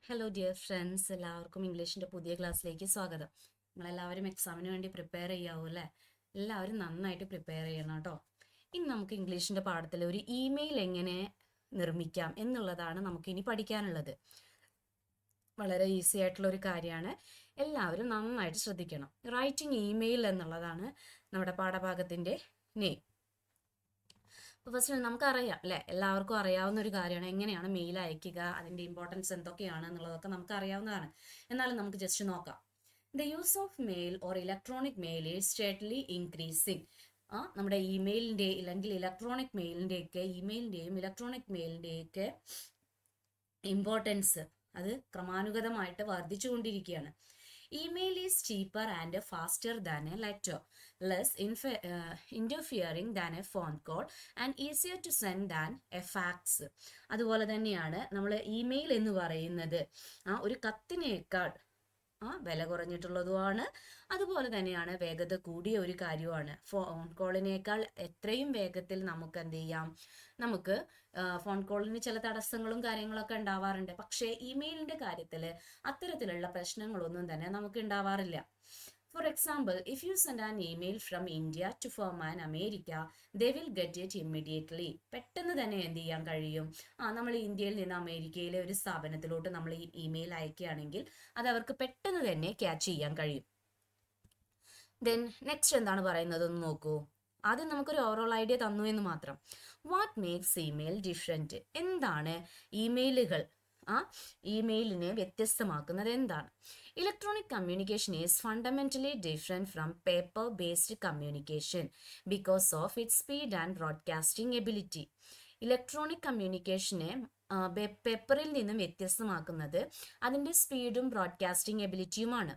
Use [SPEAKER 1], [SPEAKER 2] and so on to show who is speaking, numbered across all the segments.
[SPEAKER 1] Hello dear friends, എല്ലാവർക്കും ഇംഗ്ലീഷിൻ്റെ പുതിയ ക്ലാസ്സിലേക്ക് സ്വാഗതം. നിങ്ങളെല്ലാവരും എക്സാമിന് വേണ്ടി പ്രിപ്പയർ ചെയ്യാവൂ അല്ലേ? എല്ലാവരും നന്നായിട്ട് പ്രിപ്പയർ ചെയ്യണം കേട്ടോ. ഇനി നമുക്ക് ഇംഗ്ലീഷിൻ്റെ പാഠത്തിൽ ഒരു ഇമെയിൽ എങ്ങനെ നിർമ്മിക്കാം എന്നുള്ളതാണ് നമുക്ക് ഇനി പഠിക്കാനുള്ളത്. വളരെ ഈസി ആയിട്ടുള്ള ഒരു കാര്യമാണ്. എല്ലാവരും നന്നായിട്ട് ശ്രദ്ധിക്കണം. റൈറ്റിംഗ് ഇമെയിൽ എന്നുള്ളതാണ് നമ്മുടെ പാഠഭാഗത്തിൻ്റെ നെയിം. അപ്പോൾ ഫസ്റ്റ് നമുക്കറിയാം അല്ലേ, എല്ലാവർക്കും അറിയാവുന്ന ഒരു കാര്യമാണ് എങ്ങനെയാണ് മെയിൽ അയക്കുക, അതിൻ്റെ ഇമ്പോർട്ടൻസ് എന്തൊക്കെയാണ് എന്നുള്ളതൊക്കെ നമുക്ക് അറിയാവുന്നതാണ്. എന്നാലും നമുക്ക് ജസ്റ്റ് നോക്കാം. The use of mail or electronic mail is steadily increasing. നമ്മുടെ ഇമെയിലിൻ്റെ അല്ലെങ്കിൽ ഇലക്ട്രോണിക് മെയിലിൻ്റെയൊക്കെ ഇമെയിലിൻ്റെയും ഇലക്ട്രോണിക് മെയിലിൻ്റെയൊക്കെ ഇമ്പോർട്ടൻസ് അത് ക്രമാനുഗതമായിട്ട് വർദ്ധിച്ചുകൊണ്ടിരിക്കുകയാണ്. Email is cheaper and faster than a letter, less interfering than a phone call, and easier to send than a fax. അതുപോലെ തന്നെയാണ് നമ്മൾ ഇമെയിൽ എന്ന് പറയുന്നത് ഒരു കത്തിനേക്കാൾ വില കുറഞ്ഞിട്ടുള്ളതുമാണ്. അതുപോലെ തന്നെയാണ് വേഗത കൂടിയ ഒരു കാര്യമാണ്. ഫോൺ കോളിനേക്കാൾ എത്രയും വേഗത്തിൽ നമുക്ക് എന്ത് ചെയ്യാം, നമുക്ക് ഫോൺ കോളിന് ചില തടസ്സങ്ങളും കാര്യങ്ങളൊക്കെ ഉണ്ടാവാറുണ്ട്. പക്ഷേ ഇമെയിലിൻ്റെ കാര്യത്തിൽ അത്തരത്തിലുള്ള പ്രശ്നങ്ങളൊന്നും തന്നെ നമുക്ക് ഉണ്ടാവാറില്ല. For example, if you send an email from India to firm in America, they will get it immediately. പെട്ടെന്ന് തന്നെ എന്ത് ചെയ്യാൻ കഴിയും, നമ്മൾ ഇന്ത്യയിൽ നിന്ന് അമേരിക്കയിലെ ഒരു സ്ഥാപനത്തിലോട്ട് നമ്മൾ ഈ ഇമെയിൽ അയക്കുകയാണെങ്കിൽ അത് അവർക്ക് പെട്ടെന്ന് തന്നെ ക്യാച്ച് ചെയ്യാൻ കഴിയും. ദെൻ നെക്സ്റ്റ് എന്താണ് പറയുന്നത് ഒന്ന് നോക്കൂ. ആദ്യം നമുക്കൊരു ഓവറോൾ ഐഡിയ തന്നു എന്ന് മാത്രം. What makes email different? എന്താണ് ഇമെയിലുകൾ ഇമെയിലിനെ വ്യത്യസ്തമാക്കുന്നത് എന്താണ്? Electronic communication is fundamentally different from paper based communication because of its speed and broadcasting ability. Electronic കമ്മ്യൂണിക്കേഷനെ പേപ്പറിൽ നിന്നും വ്യത്യസ്തമാക്കുന്നത് അതിൻ്റെ സ്പീഡും ബ്രോഡ്കാസ്റ്റിംഗ് എബിലിറ്റിയുമാണ്.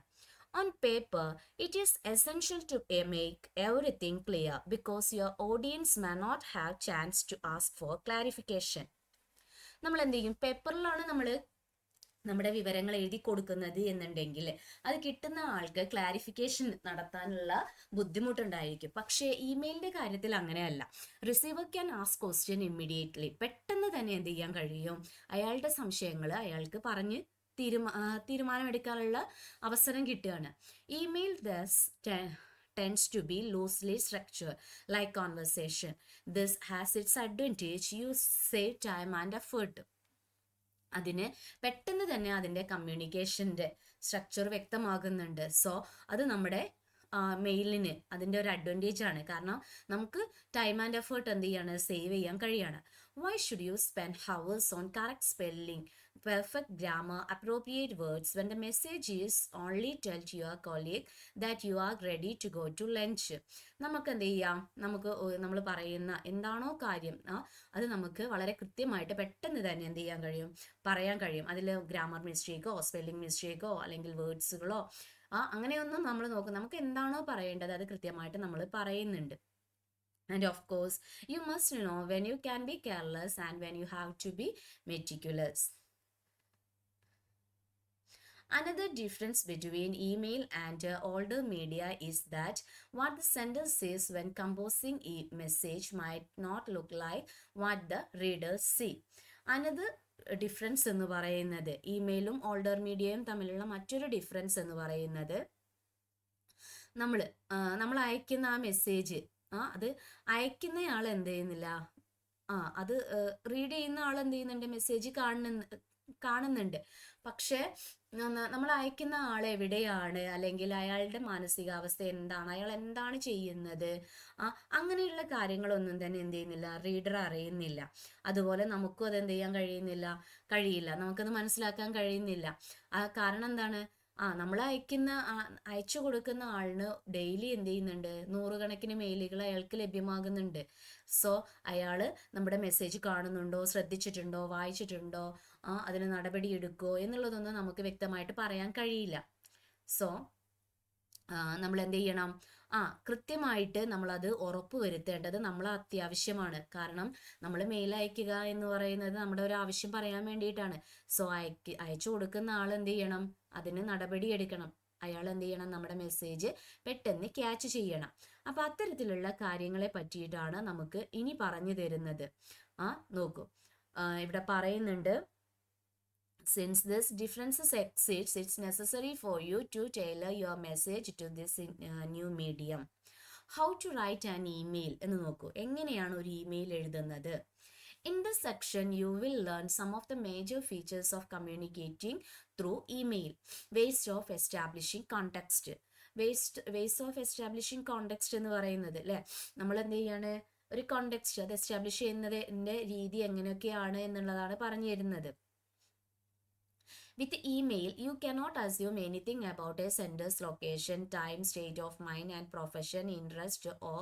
[SPEAKER 1] On paper, it is essential to make everything clear because your audience may not have chance to ask for clarification. നമ്മൾ എന്ത് ചെയ്യും, പേപ്പറിലാണ് നമ്മൾ നമ്മുടെ വിവരങ്ങൾ എഴുതി കൊടുക്കുന്നത് എന്നുണ്ടെങ്കിൽ അത് കിട്ടുന്ന ആൾക്ക് ക്ലാരിഫിക്കേഷൻ നടത്താനുള്ള ബുദ്ധിമുട്ടുണ്ടായിരിക്കും. പക്ഷേ ഇമെയിലിൻ്റെ കാര്യത്തിൽ അങ്ങനെയല്ല. Receiver can ask question immediately. പെട്ടെന്ന് തന്നെ എന്ത് ചെയ്യാൻ കഴിയും, അയാളുടെ സംശയങ്ങൾ അയാൾക്ക് പറഞ്ഞ് തീരുമാനമെടുക്കാനുള്ള അവസരം കിട്ടുകയാണ്. Email tends to be loosely structured like conversation. This has its advantage. You save time and effort. അതിന് പെട്ടെന്ന് തന്നെ അതിൻ്റെ കമ്മ്യൂണിക്കേഷൻ്റെ സ്ട്രക്ചർ വ്യക്തമാകുന്നുണ്ട്. സോ അത് നമ്മുടെ മെയിലിന് അതിൻ്റെ ഒരു അഡ്വാൻറ്റേജ് ആണ്. കാരണം നമുക്ക് ടൈം ആൻഡ് എഫേർട്ട് എന്ത് ചെയ്യാണ്, സേവ് ചെയ്യാൻ കഴിയാണ്. Why should you spend hours on correct spelling, perfect grammar, appropriate words when the message is only tell to your colleague that you are ready to go to lunch? നമുക്ക് എന്ത് ചെയ്യാം, നമ്മൾ പറയുന്ന എന്താണോ കാര്യം അത് നമുക്ക് വളരെ കൃത്യമായിട്ട് പെട്ടെന്ന് തന്നെ എന്ത് ചെയ്യാൻ കഴിയും, പറയാൻ കഴിയും. അതിൽ ഗ്രാമർ മിസ്റ്റേക്കോ സ്പെല്ലിംഗ് മിസ്റ്റേക്കോ അല്ലെങ്കിൽ വേർഡ്സുകളോ അങ്ങനെയൊന്നും നമ്മൾ നോക്കും. നമുക്ക് എന്താണോ പറയേണ്ടത് അത് കൃത്യമായിട്ട് നമ്മൾ പറയുന്നുണ്ട്. And of course, you must know when you can be careless and when you have to be meticulous. Another difference between email and older media is that what the sender says when composing a message might not look like what the readers see. Another difference എന്ന് പറയുന്നത്, ഇമെയിലും older മീഡിയയും തമ്മിലുള്ള മറ്റൊരു difference എന്ന് പറയുന്നത്, നമ്മൾ അയക്കുന്ന ആ മെസ്സേജ് അത് അയക്കുന്നയാൾ എന്ത് ചെയ്യുന്നില്ല, അത് റീഡ് ചെയ്യുന്ന ആൾ എന്ത് ചെയ്യുന്നുണ്ട്, മെസ്സേജ് കാണുന്നുണ്ട്. പക്ഷേ നമ്മൾ അയക്കുന്ന ആൾ എവിടെയാണ്, അല്ലെങ്കിൽ അയാളുടെ മാനസികാവസ്ഥ എന്താണ്, അയാൾ എന്താണ് ചെയ്യുന്നത്, അങ്ങനെയുള്ള കാര്യങ്ങളൊന്നും തന്നെ എന്ത് ചെയ്യുന്നില്ല, റീഡർ അറിയുന്നില്ല. അതുപോലെ നമുക്കും അത് എന്ത് ചെയ്യാൻ കഴിയില്ല, നമുക്കത് മനസ്സിലാക്കാൻ കഴിയുന്നില്ല. കാരണം എന്താണ്, നമ്മൾ അയച്ചു കൊടുക്കുന്ന ആളിന് ഡെയിലി എന്ത് ചെയ്യുന്നുണ്ട്, നൂറുകണക്കിന് മെയിലുകൾ അയാൾക്ക് ലഭ്യമാകുന്നുണ്ട്. സോ അയാൾ നമ്മുടെ മെസ്സേജ് കാണുന്നുണ്ടോ, ശ്രദ്ധിച്ചിട്ടുണ്ടോ, വായിച്ചിട്ടുണ്ടോ, അതിന് നടപടി എടുക്കുമോ എന്നുള്ളതൊന്നും നമുക്ക് വ്യക്തമായിട്ട് പറയാൻ കഴിയില്ല. സോ നമ്മൾ എന്ത് ചെയ്യണം, കൃത്യമായിട്ട് നമ്മളത് ഉറപ്പ് വരുത്തേണ്ടത് നമ്മൾ അത്യാവശ്യമാണ്. കാരണം നമ്മൾ മെയിൽ അയക്കുക എന്ന് പറയുന്നത് നമ്മുടെ ഒരു ആവശ്യം പറയാൻ വേണ്ടിയിട്ടാണ്. സോ അയച്ചു കൊടുക്കുന്ന ആൾ എന്ത് ചെയ്യണം, അതിന് നടപടി എടുക്കണം. അയാൾ എന്ത് ചെയ്യണം, നമ്മുടെ മെസ്സേജ് പെട്ടെന്ന് ക്യാച്ച് ചെയ്യണം. അപ്പം അത്തരത്തിലുള്ള കാര്യങ്ങളെ പറ്റിയിട്ടാണ് നമുക്ക് ഇനി പറഞ്ഞു തരുന്നത്. നോക്കൂ, ഇവിടെ പറയുന്നുണ്ട് Since this differences exists, it's necessary for you to tailor your message to this new medium. How to write an email എന്ന് നോക്കൂ. എങ്ങനെയാണ് ഒരു ഇമെയിൽ എഴുതുന്നത്? In this section, you will learn some of the major features of communicating through email. Ways of establishing context. Ways of establishing context എന്ന് പറയുന്നത് അല്ലേ, നമ്മൾ എന്ത് ചെയ്യാണ്, ഒരു കോണ്ടെക്സ്റ്റ് അത് എസ്റ്റാബ്ലിഷ് ചെയ്യുന്നതിൻ്റെ രീതി എങ്ങനെയൊക്കെയാണ് എന്നുള്ളതാണ് പറഞ്ഞു തരുന്നത്. With email, you cannot assume anything about a sender's location, time, state of mind, and profession, interest, or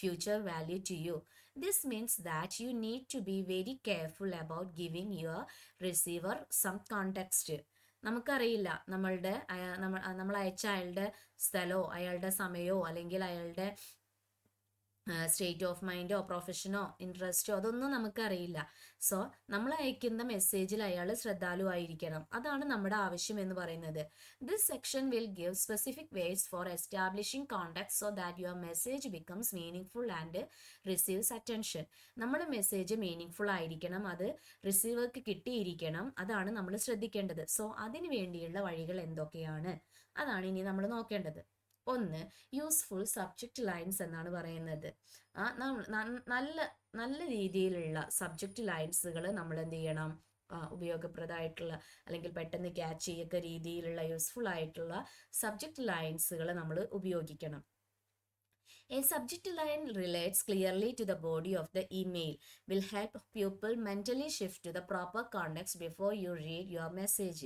[SPEAKER 1] future value to you. This means that you need to be very careful about giving your receiver some context. നമുക്കറിയില്ല നമ്മൾ അയച്ച അയാളുടെ സ്ഥലമോ അയാളുടെ സമയമോ അല്ലെങ്കിൽ അയാളുടെ state of മൈൻഡോ പ്രൊഫഷനോ ഇൻട്രസ്റ്റോ അതൊന്നും നമുക്കറിയില്ല. സോ നമ്മൾ അയക്കുന്ന മെസ്സേജിൽ അയാൾ ശ്രദ്ധാലുവായിരിക്കണം. അതാണ് നമ്മുടെ ആവശ്യം എന്ന് പറയുന്നത്. This section will give specific ways for establishing contact so that your message becomes meaning and receives attention. നമ്മുടെ മെസ്സേജ് മീനിങ് ആയിരിക്കണം, അത് റിസീവർക്ക് കിട്ടിയിരിക്കണം, അതാണ് നമ്മൾ ശ്രദ്ധിക്കേണ്ടത്. സോ അതിനു വേണ്ടിയുള്ള വഴികൾ എന്തൊക്കെയാണ്, അതാണ് ഇനി നമ്മൾ നോക്കേണ്ടത്. ഒന്ന്, യൂസ്ഫുൾ സബ്ജക്റ്റ് ലൈൻസ് എന്നാണ് പറയുന്നത്. നല്ല രീതിയിലുള്ള സബ്ജക്റ്റ് ലൈൻസുകൾ നമ്മൾ എന്ത് ചെയ്യണം, ഉപയോഗപ്രദമായിട്ടുള്ള അല്ലെങ്കിൽ പെട്ടെന്ന് ക്യാച്ച് ചെയ്യൊക്കെ രീതിയിലുള്ള യൂസ്ഫുൾ ആയിട്ടുള്ള സബ്ജക്റ്റ് ലൈൻസുകൾ നമ്മൾ ഉപയോഗിക്കണം. A subject line relates clearly to the body of the email, will help people mentally shift to the proper context before you read your message.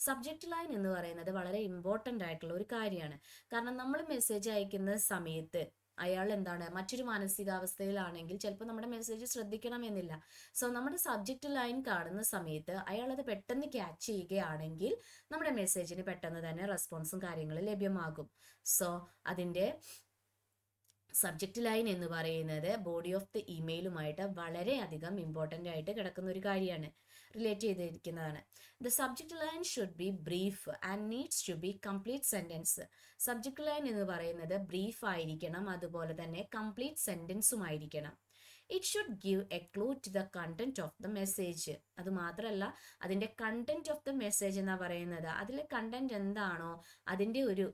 [SPEAKER 1] Subject line എന്ന് പറയുന്നത് വളരെ ഇമ്പോർട്ടൻ്റ് ആയിട്ടുള്ള ഒരു കാര്യമാണ്. കാരണം നമ്മൾ മെസ്സേജ് അയക്കുന്ന സമയത്ത് അയാൾ എന്താണ്, മറ്റൊരു മാനസികാവസ്ഥയിലാണെങ്കിൽ ചിലപ്പോൾ നമ്മുടെ മെസ്സേജ് ശ്രദ്ധിക്കണമെന്നില്ല. സോ നമ്മുടെ സബ്ജക്റ്റ് ലൈൻ കാണുന്ന സമയത്ത് അയാൾ അത് പെട്ടെന്ന് ക്യാച്ച് ചെയ്യുകയാണെങ്കിൽ നമ്മുടെ മെസ്സേജിന് പെട്ടെന്ന് തന്നെ റെസ്പോൺസും കാര്യങ്ങളും ലഭ്യമാകും. സോ അതിൻ്റെ സബ്ജക്റ്റ് ലൈൻ എന്ന് പറയുന്നത് ബോഡി ഓഫ് ദി ഇമെയിലുമായിട്ട് വളരെയധികം ഇമ്പോർട്ടൻ്റ് ആയിട്ട് കിടക്കുന്ന ഒരു കാര്യമാണ്, റിലേറ്റ് ചെയ്തിരിക്കുന്നതാണ്. The subject line should be brief and needs to be complete sentence. Subject line എന്ന് പറയുന്നത് ബ്രീഫ് ആയിരിക്കണം, അതുപോലെ തന്നെ കംപ്ലീറ്റ് സെൻറ്റൻസും ആയിരിക്കണം. It should give a clue to the content of the message. അതുമാത്രമല്ല അതിൻ്റെ കണ്ടന്റ് ഓഫ് ദ മെസ്സേജ് എന്നാ പറയുന്നത്, അതിലെ കണ്ടന്റ് എന്താണോ അതിൻ്റെ ഒരു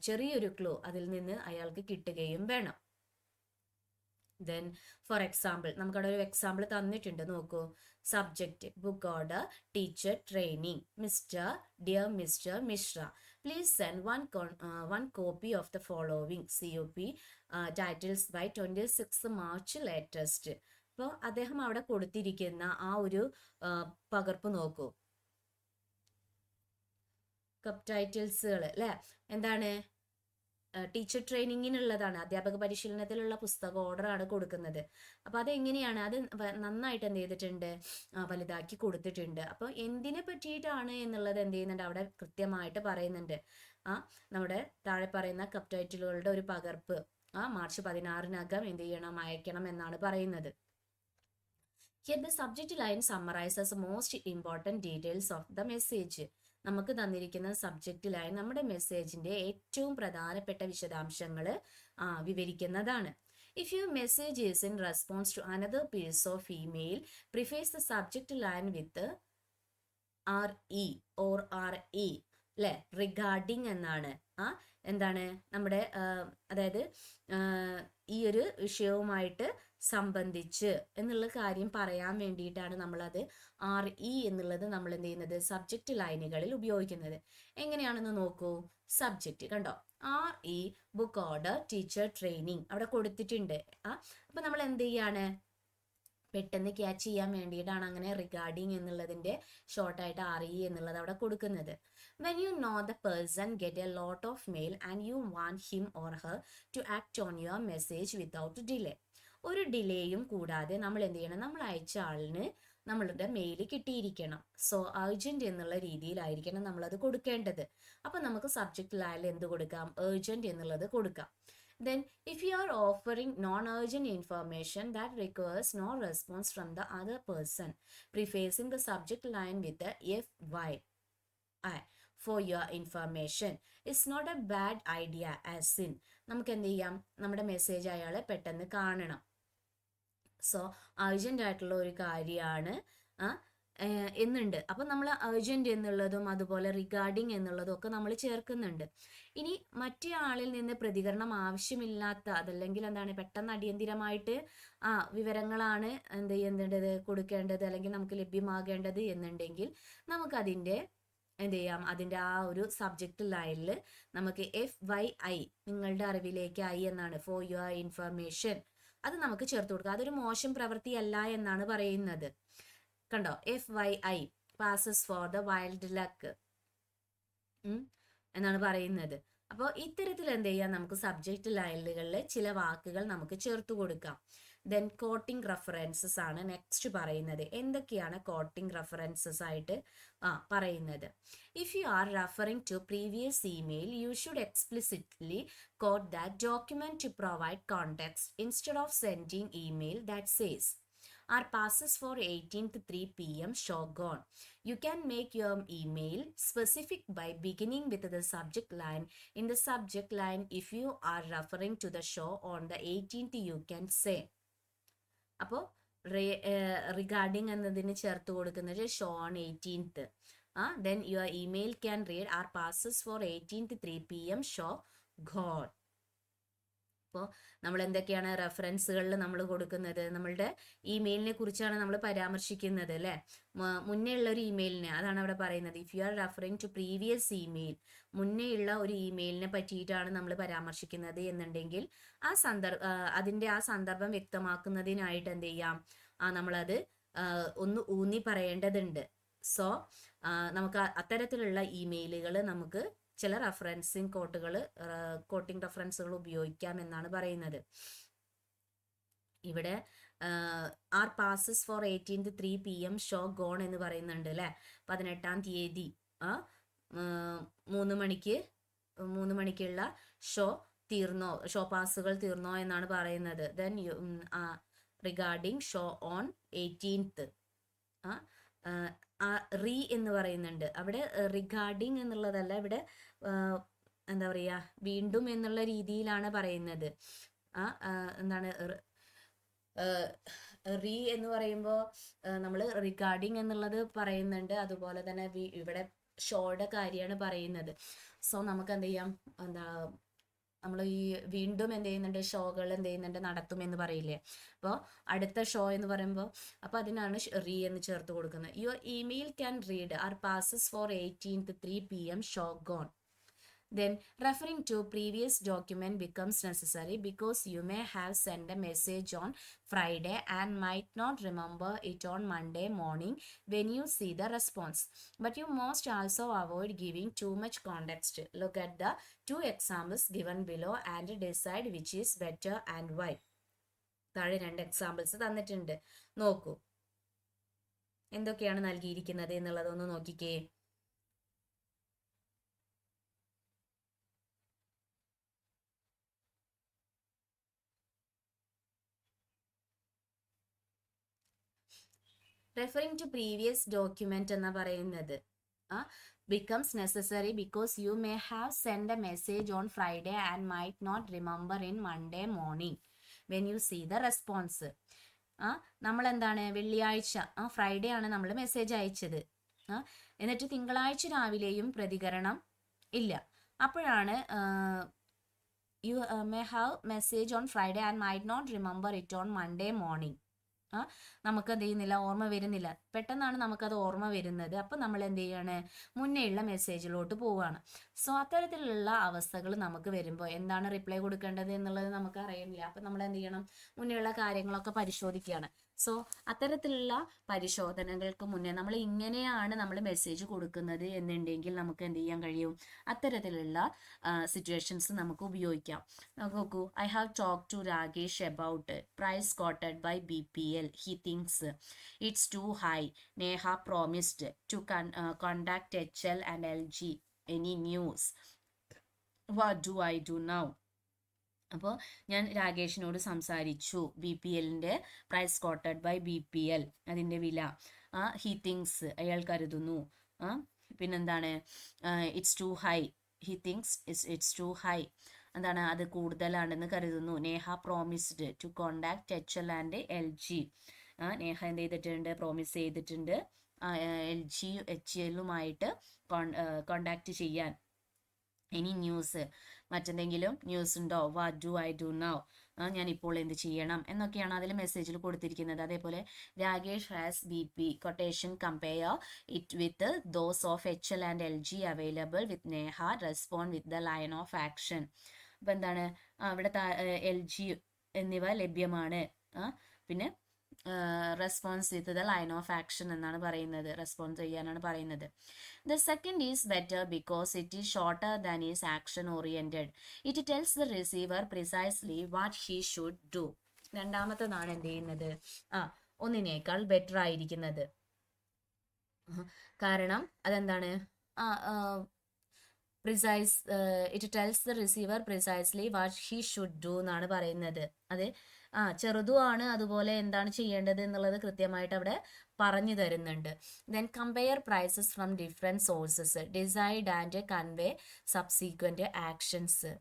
[SPEAKER 1] ചെറിയൊരു ക്ലൂ അതിൽ നിന്ന് അയാൾക്ക് കിട്ടുകയും വേണം. ദെൻ ഫോർ എക്സാമ്പിൾ, നമുക്കവിടെ ഒരു എക്സാമ്പിൾ തന്നിട്ടുണ്ട്, നോക്കൂ. Subject book order, teacher training, dear mister Mishra, please send one copy of the following COP titles by 26 March latest. അപ്പോൾ അദ്ദേഹം അവിടെ കൊടുത്തിരിക്കുന്ന ആ ഒരു പകർപ്പ് നോക്കൂ. കപ്പ് ടൈറ്റിൽസുകൾ അല്ലേ, എന്താണ്, ടീച്ചർ ട്രെയിനിങ്ങിനുള്ളതാണ്, അധ്യാപക പരിശീലനത്തിലുള്ള പുസ്തക ഓർഡറാണ് കൊടുക്കുന്നത്. അപ്പോൾ അതെങ്ങനെയാണ്, അത് നന്നായിട്ട് എന്ത് ചെയ്തിട്ടുണ്ട്, വലുതാക്കി കൊടുത്തിട്ടുണ്ട്. അപ്പോൾ എന്തിനെ പറ്റിയിട്ടാണ് എന്നുള്ളത് എന്ത് ചെയ്യുന്നുണ്ട്, അവിടെ കൃത്യമായിട്ട് പറയുന്നുണ്ട്. നമ്മുടെ താഴെ പറയുന്ന കപ്പ് ടൈറ്റിലുകളുടെ ഒരു പകർപ്പ് March 16 എന്ത് ചെയ്യണം, അയക്കണം എന്നാണ് പറയുന്നത്. Here the subject line summarizes most important details of the message. നമുക്ക് തന്നിരിക്കുന്ന സബ്ജക്റ്റ് ലൈൻ നമ്മുടെ മെസ്സേജിന്റെ ഏറ്റവും പ്രധാനപ്പെട്ട വിശദാംശങ്ങൾ വിവരിക്കുന്നതാണ്. If your message is in response to another piece of email, preface the subject line with RE or RE, അല്ലെ, regarding എന്നാണ്. എന്താണ് നമ്മുടെ, അതായത് ഈ ഒരു വിഷയവുമായിട്ട് സംബന്ധിച്ച് എന്നുള്ള കാര്യം പറയാൻ വേണ്ടിയിട്ടാണ് നമ്മളത് RE എന്നുള്ളത് നമ്മൾ എന്ത് ചെയ്യുന്നത്, സബ്ജക്റ്റ് ലൈനുകളിൽ ഉപയോഗിക്കുന്നത്. എങ്ങനെയാണെന്ന് നോക്കൂ. സബ്ജക്റ്റ് കണ്ടോ, RE book order, teacher training അവിടെ കൊടുത്തിട്ടുണ്ട്. അപ്പൊ നമ്മൾ എന്ത് ചെയ്യാണ്, പെട്ടെന്ന് ക്യാച്ച് ചെയ്യാൻ വേണ്ടിയിട്ടാണ് അങ്ങനെ റിഗാർഡിങ് എന്നുള്ളതിന്റെ ഷോർട്ടായിട്ട് RE എന്നുള്ളത് അവിടെ കൊടുക്കുന്നത്. When you know the person get a lot of mail and you want him or her to act on your message without delay. ഒരു ഡിലേയും കൂടാതെ നമ്മൾ എന്ത് ചെയ്യണം, നമ്മൾ അയച്ച ആളിന് നമ്മളുടെ മെയിൽ കിട്ടിയിരിക്കണം. സോ അർജന്റ് എന്നുള്ള രീതിയിലായിരിക്കണം നമ്മളത് കൊടുക്കേണ്ടത്. അപ്പം നമുക്ക് സബ്ജക്റ്റ് ലൈനിൽ എന്ത് കൊടുക്കാം, അർജന്റ് എന്നുള്ളത് കൊടുക്കാം. Then if you are offering non-urgent information that requires no response from the other person, prefacing the subject line with the FYI for your information is not a bad idea, as in നമുക്ക് എന്ത് ചെയ്യാം, നമ്മുടെ message അയാൾ പെട്ടെന്ന് കാണണം. So urgent ആയിട്ടുള്ള ഒരു കാര്യമാണ്, എന്നുണ്ട്. അപ്പം നമ്മൾ അർജൻറ്റ് എന്നുള്ളതും അതുപോലെ റിഗാർഡിങ് എന്നുള്ളതും ഒക്കെ നമ്മൾ ചേർക്കുന്നുണ്ട്. ഇനി മറ്റേ ആളിൽ നിന്ന് പ്രതികരണം ആവശ്യമില്ലാത്ത, അതല്ലെങ്കിൽ എന്താണ് പെട്ടെന്ന് അടിയന്തിരമായിട്ട് വിവരങ്ങളാണ് എന്ത് ചെയ്യേണ്ടത്, കൊടുക്കേണ്ടത് അല്ലെങ്കിൽ നമുക്ക് ലഭ്യമാകേണ്ടത് എന്നുണ്ടെങ്കിൽ നമുക്കതിൻ്റെ എന്ത് ചെയ്യാം, അതിൻ്റെ ആ ഒരു സബ്ജക്റ്റ് ലൈനിൽ നമുക്ക് FYI, നിങ്ങളുടെ അറിവിലേക്ക് ഐ എന്നാണ്, ഫോർ യുവർ ഇൻഫർമേഷൻ, അത് നമുക്ക് ചേർത്ത് കൊടുക്കുക. അതൊരു മോശം പ്രവൃത്തിയല്ല എന്നാണ് പറയുന്നത്. കണ്ടോ, FYI, passes for the wild luck എന്നാണ് പറയുന്നത്. അപ്പോൾ ഇത്തരത്തിൽ എന്ത് ചെയ്യാം, നമുക്ക് സബ്ജക്റ്റ് ലൈനുകളിൽ ചില വാക്കുകൾ നമുക്ക് ചേർത്ത് കൊടുക്കാം. ദെൻ കോട്ടിംഗ് റെഫറൻസസ് ആണ് നെക്സ്റ്റ് പറയുന്നത്. എന്തൊക്കെയാണ് കോട്ടിംഗ് റെഫറൻസസ് ആയിട്ട് പറയുന്നത്? If you are referring to previous email, you should explicitly quote that document to provide context instead of sending email that says our passes for 18th 3 p.m. show gone. You can make your email specific by beginning with the subject line. In the subject line, if you are referring to the show on the 18th, you can say. അപ്പോൾ regarding എന്നതിന് ചേർത്ത് കൊടുക്കുന്നത് show on 18th. Then your email can read our passes for 18th 3 p.m. show gone. അപ്പോൾ നമ്മൾ എന്തൊക്കെയാണ് റെഫറൻസുകളിൽ നമ്മൾ കൊടുക്കുന്നത്? നമ്മളുടെ ഇമെയിലിനെ കുറിച്ചാണ് നമ്മൾ പരാമർശിക്കുന്നത് അല്ലേ, മുന്നേ ഉള്ള ഒരു ഇമെയിലിനെ, അതാണ് അവിടെ പറയുന്നത്. If you are referring to previous email, മുന്നേ ഉള്ള ഒരു ഇമെയിലിനെ പറ്റിയിട്ടാണ് നമ്മൾ പരാമർശിക്കുന്നത് എന്നുണ്ടെങ്കിൽ അതിൻ്റെ ആ സന്ദർഭം വ്യക്തമാക്കുന്നതിനായിട്ട് എന്ത് ചെയ്യാം, നമ്മളത് ഒന്ന് ഊന്നി പറയേണ്ടതുണ്ട്. സോ നമുക്ക് അത്തരത്തിലുള്ള ഇമെയിലുകൾ നമുക്ക് ചില റെഫറൻസിങ് കോട്ടിംഗ് റെഫറൻസുകൾ ഉപയോഗിക്കാം എന്നാണ് പറയുന്നത്. ഇവിടെ our passes for 18th 3 p.m. Show gone എന്ന് പറയുന്നുണ്ട് അല്ലേ. 18ാം തീയതി 3 മണിക്കുള്ള ഷോ തീർന്നോ, ഷോ പാസുകൾ തീർന്നോ എന്നാണ് പറയുന്നത്. Then regarding show on 18th re എന്ന് പറയുന്നുണ്ട്. അവിടെ റിഗാർഡിങ് എന്നുള്ളതല്ല, ഇവിടെ എന്താ പറയുക, വീണ്ടും എന്നുള്ള രീതിയിലാണ് പറയുന്നത്. എന്താണ് റീ എന്ന് പറയുമ്പോൾ നമ്മൾ റിഗാർഡിങ് എന്നുള്ളത് പറയുന്നുണ്ട്, അതുപോലെ തന്നെ ഇവിടെ ഷോയുടെ കാര്യമാണ് പറയുന്നത്. സോ നമുക്ക് എന്ത് ചെയ്യാം, നമ്മൾ ഈ വീണ്ടും എന്ത് ചെയ്യുന്നുണ്ട്, ഷോകൾ എന്ത് ചെയ്യുന്നുണ്ട്, നടത്തുമെന്ന് പറയില്ലേ. അപ്പോൾ അടുത്ത ഷോ എന്ന് പറയുമ്പോൾ അപ്പോൾ അതിനാണ് റീ എന്ന് ചേർത്ത് കൊടുക്കുന്നത്. Your email can read our passes for 18th 3 p.m. Show gone. Then referring to previous document becomes necessary because you may have sent a message on Friday and might not remember it on Monday morning when you see the response. But you must also avoid giving too much context. Look at the 2 examples given below and decide which is better and why. താഴെ 2 examples തന്നിട്ടുണ്ട്, നോക്കൂ എന്തൊക്കെയാണ് നൽകിയിരിക്കുന്നത് എന്നുള്ളതൊന്ന് നോക്കിക്കേ. Referring to previous document എന്ന് പറയുന്നത് becomes necessary because you may have sent a message on Friday and might not remember in Monday morning when you see the response. നമ്മൾ എന്താണ്, വെള്ളിയാഴ്ച ഫ്രൈഡേ ആണ് നമ്മൾ മെസ്സേജ് അയച്ചത്, എന്നിട്ട് തിങ്കളാഴ്ച രാവിലെയും പ്രതികരണം ഇല്ല. അപ്പോഴാണ് you may have message on Friday and might not remember it on Monday morning. നമുക്ക് എന്ത് ചെയ്യുന്നില്ല, ഓർമ്മ വരുന്നില്ല. പെട്ടെന്നാണ് നമുക്കത് ഓർമ്മ വരുന്നത്. അപ്പം നമ്മൾ എന്ത് ചെയ്യാണ്, മുന്നേയുള്ള മെസ്സേജിലോട്ട് പോവുകയാണ്. സോ അത്തരത്തിലുള്ള അവസ്ഥകൾ നമുക്ക് വരുമ്പോൾ എന്താണ് റിപ്ലൈ കൊടുക്കേണ്ടത് എന്നുള്ളത് നമുക്ക് അറിയില്ല. അപ്പം നമ്മൾ എന്ത് ചെയ്യണം, മുന്നേയുള്ള കാര്യങ്ങളൊക്കെ പരിശോധിക്കുകയാണ്. സോ അത്തരത്തിലുള്ള പരിശോധനകൾക്ക് മുന്നേ നമ്മൾ ഇങ്ങനെയാണ് നമ്മൾ മെസ്സേജ് കൊടുക്കുന്നത് എന്നുണ്ടെങ്കിൽ നമുക്ക് എന്ത് ചെയ്യാൻ കഴിയും, അത്തരത്തിലുള്ള സിറ്റുവേഷൻസ് നമുക്ക് ഉപയോഗിക്കാം. നോക്കൂ, I have talk to Rakesh about price quoted by BPL. He thinks it's too high. Neha promised to contact HL and LG. Any news? What do I do now? അപ്പോൾ ഞാൻ രാകേഷിനോട് സംസാരിച്ചു, BPLൻ്റെ പ്രൈസ് കോട്ടഡ് ബൈ BPL, അതിൻ്റെ വില. He thinks, അയാൾ കരുതുന്നു. പിന്നെന്താണ്, it's too high. He thinks it's too high, എന്താണ്, അത് കൂടുതലാണെന്ന് കരുതുന്നു. Neha promised to contact HL and LG. Neha എന്ത് ചെയ്തിട്ടുണ്ട്, പ്രോമിസ് ചെയ്തിട്ടുണ്ട് LG HCLുമായിട്ട് കോണ്ടാക്ട് ചെയ്യാൻ. ഇനി ന്യൂസ്, മറ്റെന്തെങ്കിലും ന്യൂസ് ഉണ്ടോ, what do I do now, ഞാൻ ഇപ്പോൾ എന്ത് ചെയ്യണം എന്നൊക്കെയാണ് അതിൽ മെസ്സേജിൽ കൊടുത്തിരിക്കുന്നത്. അതേപോലെ Rakesh has BP quotation compare it with those of HL and LG available with Neha respond with the line of action. അപ്പം എന്താണ് ഇവിടെ LG എന്നിവ ലഭ്യമാണ്. പിന്നെ response with the line of action എന്നാണ് പറയുന്നത്, റെസ്പോൺസ് ചെയ്യാനാണ് പറയുന്നത്. The second is better because it is shorter than is action oriented. It tells the receiver precisely what he should do. രണ്ടാമത്തേതാണ് എന്ത് ചെയ്യുന്നത്, ഒന്നിനേക്കാൾ ബെറ്റർ ആയിരിക്കുന്നത്. കാരണം അതെന്താണ്, precise, it tells the receiver precisely what he should do എന്നാണ് പറയുന്നത്. അത് ചെറുതുമാണ്, അതുപോലെ എന്താണ് ചെയ്യേണ്ടത് എന്നുള്ളത് കൃത്യമായിട്ട് അവിടെ പറഞ്ഞു തരുന്നുണ്ട്. Then compare prices from different sources, decide and convey subsequent actions.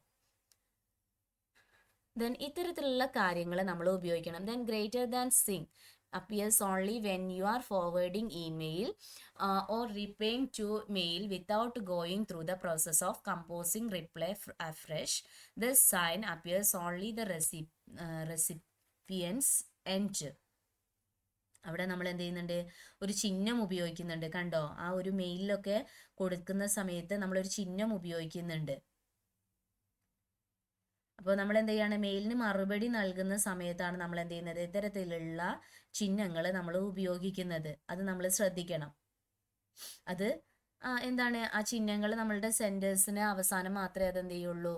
[SPEAKER 1] Then ഇത്തരത്തിലുള്ള കാര്യങ്ങൾ നമ്മൾ ഉപയോഗിക്കണം. Then greater than sign appears only when you are forwarding email or replying to mail without going through the process of composing reply afresh. This sign appears only the recipient's end. അവിടെ നമ്മൾ എന്ത് ചെയ്യുന്നുണ്ട്, ഒരു ചിഹ്നം ഉപയോഗിക്കുന്നുണ്ട്. കണ്ടോ, ആ ഒരു മെയിലിലൊക്കെ കൊടുക്കുന്ന സമയത്ത് നമ്മളൊരു ചിഹ്നം ഉപയോഗിക്കുന്നുണ്ട്. അപ്പോൾ നമ്മൾ എന്ത് ചെയ്യാണ്, മെയിലിന് മറുപടി നൽകുന്ന സമയത്താണ് നമ്മൾ എന്ത് ചെയ്യുന്നത്, ഇത്തരത്തിലുള്ള ചിഹ്നങ്ങൾ നമ്മൾ ഉപയോഗിക്കുന്നത്. അത് നമ്മൾ ശ്രദ്ധിക്കണം. അത് എന്താണ്, ആ ചിഹ്നങ്ങൾ നമ്മളുടെ സെന്റൻസിന് അവസാനം മാത്രമേ അത് എന്ത് ചെയ്യുള്ളൂ,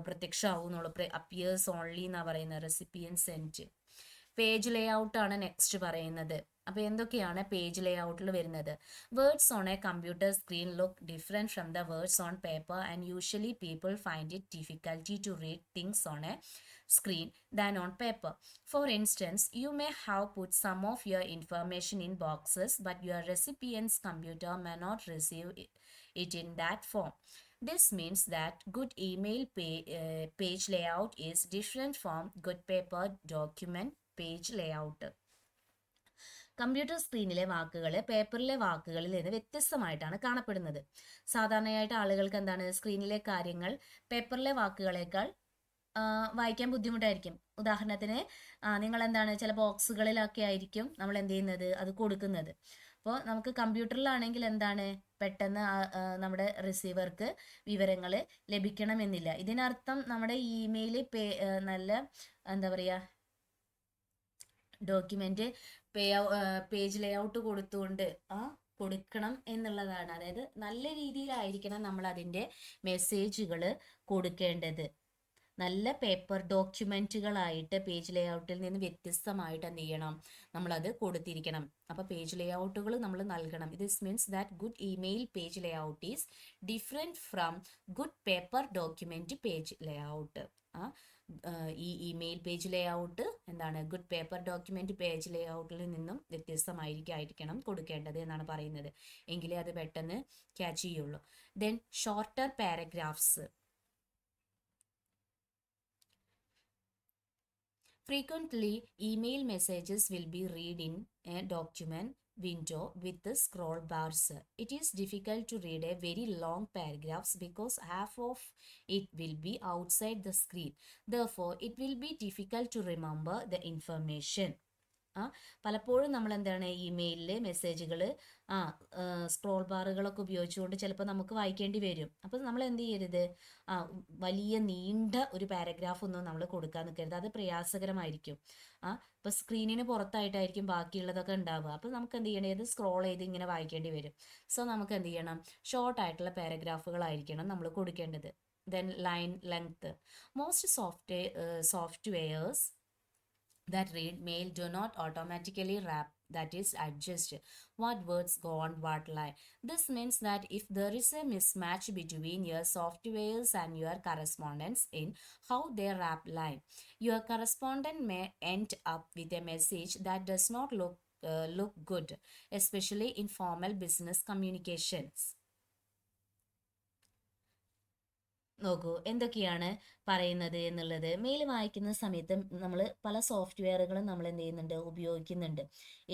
[SPEAKER 1] പ്രത്യക്ഷമാവുന്നുള്ളൂ. അപ്പിയേഴ്സ് ഓൺലി എന്നാണ് പറയുന്നത്, റെസിപ്പിയൻസ് സെൻറ്റ്. പേജ് ലേ ഔട്ടാണ് നെക്സ്റ്റ് പറയുന്നത്. അപ്പോൾ എന്തൊക്കെയാണ് പേജ് ലേ ഔട്ടിൽ വരുന്നത്? Words on a computer screen look different from the words on paper and usually people find it difficult to read things on a screen than on paper. For instance, you may have put some of your information in boxes, but your recipient's computer may not receive it in that form. This means that good email page layout is different from good paper document page layout. Computer സ്ക്രീനിലെ വാക്കുകൾ പേപ്പറിലെ വാക്കുകളിൽ നിന്ന് വ്യത്യസ്തമായിട്ടാണ് കാണപ്പെടുന്നത്. സാധാരണയായിട്ട് ആളുകൾക്ക് എന്താണ്, സ്ക്രീനിലെ കാര്യങ്ങൾ പേപ്പറിലെ വാക്കുകളേക്കാൾ വായിക്കാൻ ബുദ്ധിമുട്ടായിരിക്കും. ഉദാഹരണത്തിന് നിങ്ങൾ എന്താണ്, ചില ബോക്സുകളിലൊക്കെ ആയിരിക്കും നമ്മൾ എന്ത് ചെയ്യുന്നത്, അത് കൊടുക്കുന്നത്. അപ്പോൾ നമുക്ക് കമ്പ്യൂട്ടറിലാണെങ്കിൽ എന്താണ്, പെട്ടെന്ന് നമ്മുടെ റിസീവർക്ക് വിവരങ്ങൾ ലഭിക്കണമെന്നില്ല. ഇതിനർത്ഥം നമ്മുടെ ഇമെയിൽ നല്ല എന്താ പറയുക, ഡോക്യുമെന്റ് പേജ് ലേ ഔട്ട് കൊടുത്തുകൊണ്ട് കൊടുക്കണം എന്നുള്ളതാണ്. അതായത് നല്ല രീതിയിലായിരിക്കണം നമ്മൾ അതിൻ്റെ മെസ്സേജുകൾ കൊടുക്കേണ്ടത്. നല്ല പേപ്പർ ഡോക്യുമെന്റുകളായിട്ട് പേജ് ലേ ഔട്ടിൽ നിന്ന് വ്യത്യസ്തമായിട്ട് എന്ത് ചെയ്യണം, നമ്മളത് കൊടുത്തിരിക്കണം. അപ്പോൾ പേജ് ലേ ഔട്ടുകൾ നമ്മൾ നൽകണം. This means that good email page Leh out is different from good paper document page Leh out. ഈ ഇമെയിൽ പേജ് ലേ ഔട്ട് എന്താണ്, ഗുഡ് പേപ്പർ ഡോക്യുമെന്റ് പേജ് ലേ ഔട്ടിൽ നിന്നും വ്യത്യസ്തമായിരിക്കണം കൊടുക്കേണ്ടത് എന്നാണ് പറയുന്നത്. എങ്കിലേ അത് പെട്ടെന്ന് ക്യാച്ച് ചെയ്യുള്ളൂ. Then shorter paragraphs. Frequently, email messages will be read in a document window with the scroll bars. It is difficult to read a very long paragraphs because half of it will be outside the screen. Therefore, it will be difficult to remember the information. പലപ്പോഴും നമ്മൾ എന്താണ്, ഇമെയിലിൽ മെസ്സേജുകൾ scroll ബാറുകളൊക്കെ ഉപയോഗിച്ചുകൊണ്ട് ചിലപ്പോൾ നമുക്ക് വായിക്കേണ്ടി വരും. അപ്പോൾ നമ്മൾ എന്ത് ചെയ്യരുത്, വലിയ നീണ്ട ഒരു പാരഗ്രാഫ് ഒന്നും നമ്മൾ കൊടുക്കാൻ നിൽക്കരുത്. അത് പ്രയാസകരമായിരിക്കും. ഇപ്പോൾ സ്ക്രീനിന് പുറത്തായിട്ടായിരിക്കും ബാക്കിയുള്ളതൊക്കെ ഉണ്ടാവുക. അപ്പോൾ നമുക്ക് എന്ത് ചെയ്യണത്, സ്ക്രോൾ ചെയ്ത് ഇങ്ങനെ വായിക്കേണ്ടി വരും. സോ നമുക്ക് എന്ത് ചെയ്യണം, ഷോർട്ടായിട്ടുള്ള പാരഗ്രാഫുകളായിരിക്കണം നമ്മൾ കൊടുക്കേണ്ടത്. Then line length. Most softwares that read mail do not automatically wrap, that is adjust what words go on what line. This means that if there is a mismatch between your softwares and your correspondence in how they wrap line, your correspondent may end up with a message that does not look good, especially in formal business communications. നോക്കൂ എന്തൊക്കെയാണ് പറയുന്നത് എന്നുള്ളത്. Mail വായിക്കുന്ന സമയത്ത് നമ്മൾ പല സോഫ്റ്റ്വെയറുകളും നമ്മൾ എന്ത് ചെയ്യുന്നുണ്ട്, ഉപയോഗിക്കുന്നുണ്ട്.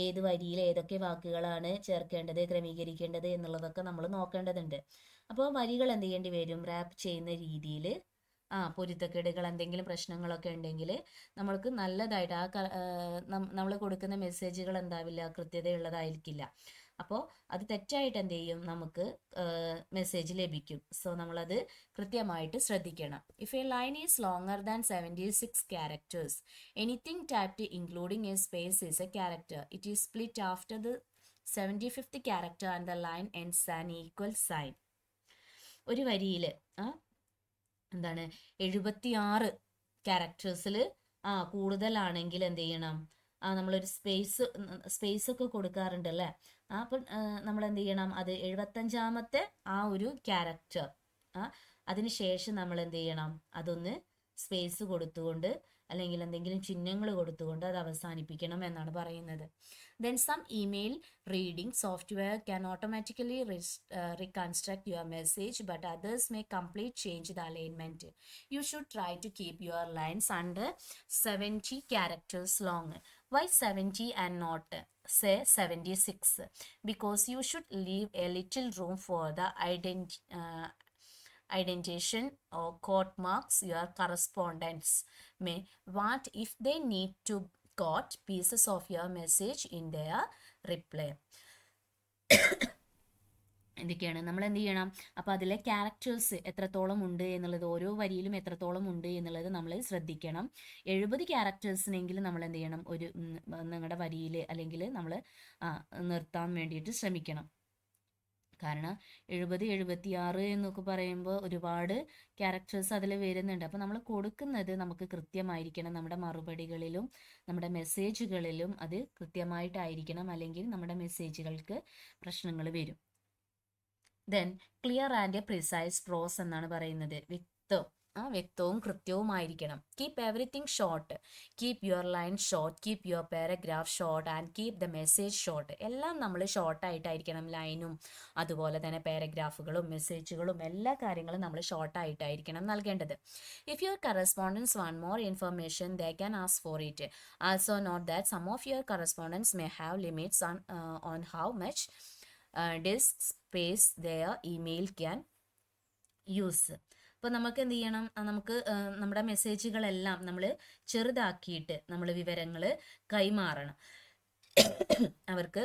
[SPEAKER 1] ഏത് വരിയിൽ ഏതൊക്കെ വാക്കുകളാണ് ചേർക്കേണ്ടത്, ക്രമീകരിക്കേണ്ടത് എന്നുള്ളതൊക്കെ നമ്മൾ നോക്കേണ്ടതുണ്ട്. അപ്പോൾ വരികൾ എന്ത് ചെയ്യേണ്ടി വരും, റാപ്പ് ചെയ്യുന്ന രീതിയിൽ പൊരുത്തക്കേടുകൾ എന്തെങ്കിലും പ്രശ്നങ്ങളൊക്കെ ഉണ്ടെങ്കിൽ നമ്മൾക്ക് നല്ലതായിട്ട് നമ്മൾ കൊടുക്കുന്ന മെസ്സേജുകൾ എന്താവില്ല, കൃത്യതയുള്ളതായിരിക്കില്ല. അപ്പോൾ അത് തെറ്റായിട്ട് എന്ത് ചെയ്യും, നമുക്ക് മെസ്സേജ് ലഭിക്കും. സോ നമ്മളത് കൃത്യമായിട്ട് ശ്രദ്ധിക്കണം. If a line is longer than 76 characters, anything typed including a space is a character. It is split after the 75th character and the line ends an equal sign. ഒരു വരിയിൽ എന്താണ് 76 ക്യാരക്ടേഴ്സിൽ കൂടുതലാണെങ്കിൽ എന്ത് ചെയ്യണം, നമ്മളൊരു സ്പേസ് ഒക്കെ കൊടുക്കാറുണ്ട് അല്ലേ. അപ്പം നമ്മൾ എന്ത് ചെയ്യണം, അത് 75ാമത്തെ ഒരു ക്യാരക്ടർ അതിന് ശേഷം നമ്മൾ എന്ത് ചെയ്യണം, അതൊന്ന് സ്പേസ് കൊടുത്തുകൊണ്ട് അല്ലെങ്കിൽ എന്തെങ്കിലും ചിഹ്നങ്ങൾ കൊടുത്തുകൊണ്ട് അത് അവസാനിപ്പിക്കണം എന്നാണ് പറയുന്നത്. Then some email reading software can automatically reconstruct your message, but others may complete change the alignment. You should try to keep your lines under 70 characters long. Why 70 and not say 76? Because you should leave a little room for the identification or quote marks your correspondents may want if they need to quote pieces of your message in their reply. എന്തൊക്കെയാണ് നമ്മൾ എന്ത് ചെയ്യണം, അപ്പോൾ അതിലെ characters എത്രത്തോളം ഉണ്ട് എന്നുള്ളത്, ഓരോ വരിയിലും എത്രത്തോളം ഉണ്ട് എന്നുള്ളത് നമ്മൾ ശ്രദ്ധിക്കണം. 70 ക്യാരക്ടേഴ്സിനെങ്കിലും നമ്മൾ എന്ത് ചെയ്യണം, ഒരു നിങ്ങളുടെ വരിയിൽ അല്ലെങ്കിൽ നമ്മൾ നിർത്താൻ വേണ്ടിയിട്ട് ശ്രമിക്കണം. കാരണം 70, 76 എന്നൊക്കെ പറയുമ്പോൾ ഒരുപാട് ക്യാരക്ടേഴ്സ് അതിൽ വരുന്നുണ്ട്. അപ്പോൾ നമ്മൾ കൊടുക്കുന്നത് നമുക്ക് കൃത്യമായിരിക്കണം. നമ്മുടെ മറുപടികളിലും നമ്മുടെ മെസ്സേജുകളിലും അത് കൃത്യമായിട്ടായിരിക്കണം, അല്ലെങ്കിൽ നമ്മുടെ മെസ്സേജുകൾക്ക് പ്രശ്നങ്ങൾ വരും. Then clear and precise prose എന്നാണ് പറയുന്നത്. വ്യക്തവും കൃത്യവുമായിരിക്കണം. Keep everything short, keep your line short, keep your paragraph short and keep the message short. എല്ലാം നമ്മൾ ഷോർട്ടായിട്ടായിരിക്കണം, ലൈനും അതുപോലെ തന്നെ പാരഗ്രാഫുകളും മെസ്സേജുകളും എല്ലാ കാര്യങ്ങളും നമ്മൾ ഷോർട്ടായിട്ടായിരിക്കണം നൽകേണ്ടത്. If your correspondents want more information they can ask for it. Also note that some of your correspondents may have limits on how much disk space their email can use. അപ്പോൾ നമുക്ക് എന്ത് ചെയ്യണം, നമുക്ക് നമ്മുടെ മെസ്സേജുകളെല്ലാം നമ്മൾ ചെറുതാക്കിയിട്ട് നമ്മൾ വിവരങ്ങൾ കൈമാറണം. അവർക്ക്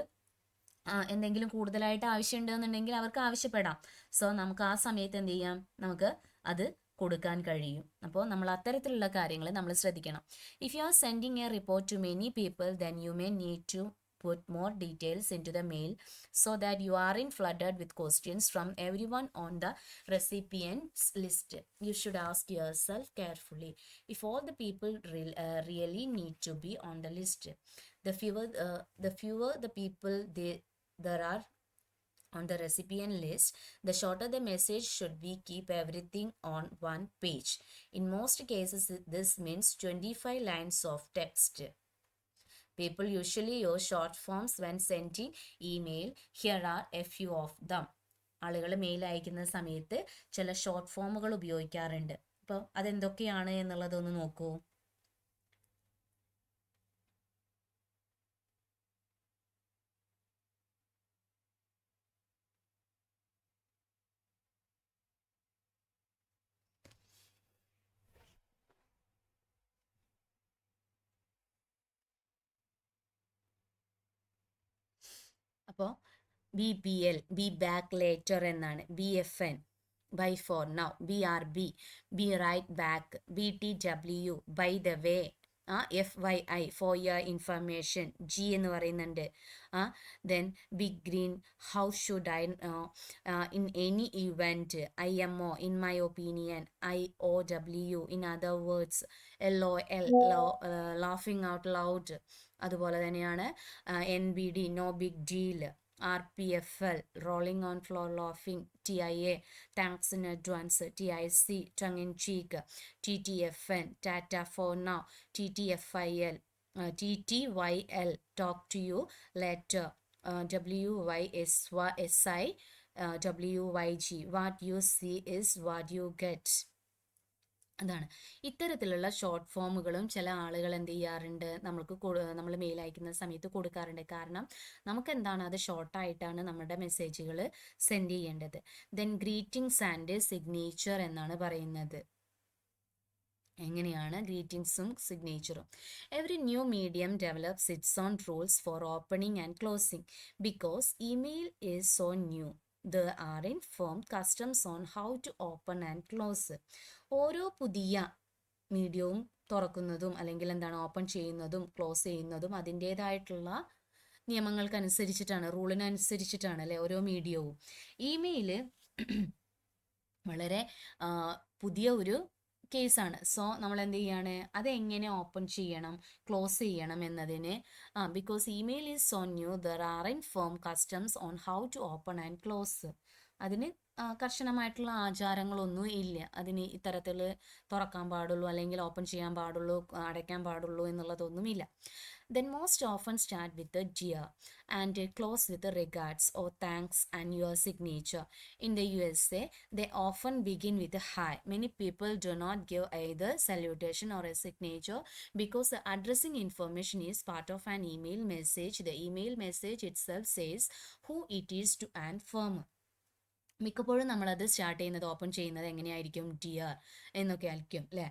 [SPEAKER 1] എന്തെങ്കിലും കൂടുതലായിട്ട് ആവശ്യമുണ്ടെന്നുണ്ടെങ്കിൽ അവർക്ക് ആവശ്യപ്പെടാം. സോ നമുക്ക് ആ സമയത്ത് എന്ത് ചെയ്യാം, നമുക്ക് അത് കൊടുക്കാൻ കഴിയും. അപ്പോൾ നമ്മൾ അത്തരത്തിലുള്ള കാര്യങ്ങൾ നമ്മൾ ശ്രദ്ധിക്കണം. If you are sending a report to many people then you may need to put more details into the mail so that you aren't flooded with questions from everyone on the recipient's list. You should ask yourself carefully if all the people really need to be on the list. The fewer the people there are on the recipient list, the shorter the message should be. Keep everything on one page. In most cases, this means 25 lines of text. People usually use short forms when sending email. Here are a few of them. ആളുകൾ mail അയക്കുന്ന സമയത്ത് ചില short ഫോമുകൾ ഉപയോഗിക്കാറുണ്ട്. അപ്പോൾ അതെന്തൊക്കെയാണ് എന്നുള്ളതൊന്ന് നോക്കൂ. അപ്പോൾ BPL, be back later എന്നാണ്. BFN, bye for now. BRB, be right back. BTW, by the way. FYI, for your information. G എന്ന് പറയുന്നുണ്ട്. Then big green, how should I in any event. IMO, in my opinion. IOW, in other words. LOL, ലാഫിങ് out loud. അതുപോലെ തന്നെയാണ് NBD, no big deal. RPFL, rolling on floor laughing. TIA, thanks in advance. TIC, tongue in cheek. TTFN, ta ta for now. TTFIL, TTYL, talk to you later. WYSI, WYG, what you see is what you get. അതാണ്. ഇത്തരത്തിലുള്ള short ഫോമുകളും ചില ആളുകൾ എന്ത് ചെയ്യാറുണ്ട്, നമ്മൾ mail അയക്കുന്ന സമയത്ത് കൊടുക്കാറുണ്ട്. കാരണം നമുക്ക് എന്താണ്, അത് ഷോർട്ടായിട്ടാണ് നമ്മുടെ മെസ്സേജുകൾ സെൻഡ് ചെയ്യേണ്ടത്. ദെൻ ഗ്രീറ്റിംഗ്സ് ആൻഡ് സിഗ്നേച്ചർ എന്നാണ് പറയുന്നത്. എങ്ങനെയാണ് ഗ്രീറ്റിംഗ്സും സിഗ്നേച്ചറും? Every new medium develops its own rules for opening and closing because email is so new. There are firm customs on how to open and close. ഓരോ പുതിയ മീഡിയവും തുറക്കുന്നതും അല്ലെങ്കിൽ എന്താണ് ഓപ്പൺ ചെയ്യുന്നതും ക്ലോസ് ചെയ്യുന്നതും അതിൻ്റേതായിട്ടുള്ള നിയമങ്ങൾക്കനുസരിച്ചിട്ടാണ്, റൂളിനനുസരിച്ചിട്ടാണ് അല്ലേ ഓരോ മീഡിയവും. ഇമെയിൽ വളരെ പുതിയ ഒരു കേസാണ്. സോ നമ്മൾ എന്ത് ചെയ്യാണ്, അതെങ്ങനെ ഓപ്പൺ ചെയ്യണം, ക്ലോസ് ചെയ്യണം എന്നതിന് because email is so new there are in firm customs on how to open and close. അതിന് കർശനമായിട്ടുള്ള ആചാരങ്ങളൊന്നും ഇല്ല. അതിന് ഇത്തരത്തിൽ തുറക്കാൻ പാടുള്ളൂ അല്ലെങ്കിൽ ഓപ്പൺ ചെയ്യാൻ പാടുള്ളൂ, അടയ്ക്കാൻ പാടുള്ളൂ എന്നുള്ളതൊന്നുമില്ല. Then most often start with the dear and close with the regards or thanks and your signature. In the USA, they often begin with a hi. Many people do not give either salutation or a signature because the addressing information is part of an email message. The email message itself says who it is to and from. മിക്കപ്പോഴും നമ്മളത് start ചെയ്യുന്നത്, open ചെയ്യുന്നത് എങ്ങനെയായിരിക്കും, dear എന്നൊക്കെ ആയിരിക്കും അല്ലേ.